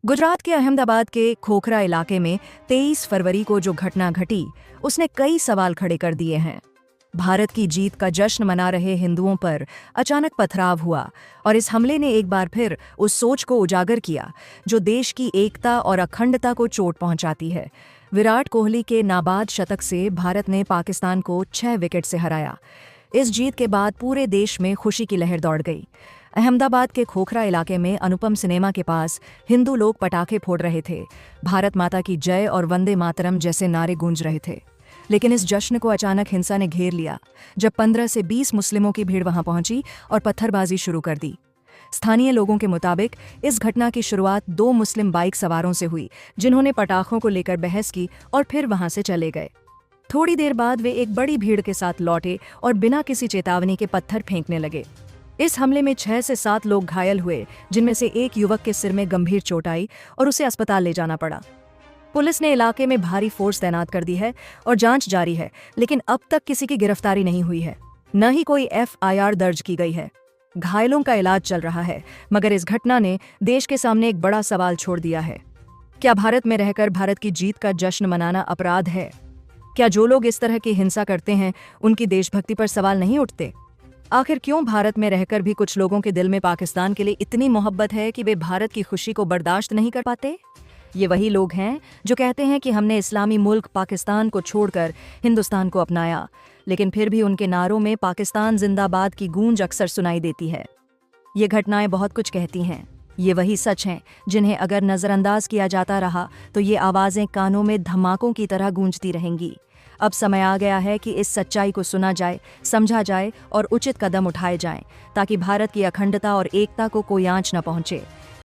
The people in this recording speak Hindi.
गुजरात के अहमदाबाद के खोखरा इलाके में 23 फरवरी को जो घटना घटी उसने कई सवाल खड़े कर दिए हैं। भारत की जीत का जश्न मना रहे हिंदुओं पर अचानक पथराव हुआ और इस हमले ने एक बार फिर उस सोच को उजागर किया जो देश की एकता और अखंडता को चोट पहुंचाती है। विराट कोहली के नाबाद शतक से भारत ने पाकिस्तान को 6 विकेट से हराया। इस जीत के बाद पूरे देश में खुशी की लहर दौड़ गई। अहमदाबाद के खोखरा इलाके में अनुपम सिनेमा के पास हिंदू लोग पटाखे फोड़ रहे थे। भारत माता की जय और वंदे मातरम जैसे नारे गूंज रहे थे। लेकिन इस जश्न को अचानक हिंसा ने घेर लिया जब 15 से 20 मुस्लिमों की भीड़ वहां पहुंची और पत्थरबाजी शुरू कर दी। स्थानीय लोगों के मुताबिक इस घटना की शुरुआत 2 मुस्लिम बाइक सवारों से हुई जिन्होंने पटाखों को लेकर बहस की और फिर वहां से चले गए। थोड़ी देर बाद वे एक बड़ी भीड़ के साथ लौटे और बिना किसी चेतावनी के पत्थर फेंकने लगे। इस हमले में 6 से 7 लोग घायल हुए, जिनमें से एक युवक के सिर में गंभीर चोट आई और उसे अस्पताल ले जाना पड़ा। पुलिस ने इलाके में भारी फोर्स तैनात कर दी है और जांच जारी है, लेकिन अब तक किसी की गिरफ्तारी नहीं हुई है, न ही कोई FIR दर्ज की गई है। घायलों का इलाज चल रहा है, मगर इस घटना ने देश के सामने एक बड़ा सवाल छोड़ दिया है। क्या भारत में रहकर भारत की जीत का जश्न मनाना अपराध है? क्या जो लोग इस तरह की हिंसा करते हैं उनकी देशभक्ति पर सवाल नहीं उठते? आखिर क्यों भारत में रहकर भी कुछ लोगों के दिल में पाकिस्तान के लिए इतनी मोहब्बत है कि वे भारत की खुशी को बर्दाश्त नहीं कर पाते? ये वही लोग हैं जो कहते हैं कि हमने इस्लामी मुल्क पाकिस्तान को छोड़कर हिंदुस्तान को अपनाया, लेकिन फिर भी उनके नारों में पाकिस्तान जिंदाबाद की गूंज अक्सर सुनाई देती है। ये घटनाएं बहुत कुछ कहती हैं। ये वही सच हैं जिन्हें अगर नज़रअंदाज किया जाता रहा तो ये आवाज़ें कानों में धमाकों की तरह गूंजती रहेंगी। अब समय आ गया है कि इस सच्चाई को सुना जाए, समझा जाए और उचित कदम उठाए जाएं, ताकि भारत की अखंडता और एकता को कोई आंच न पहुंचे।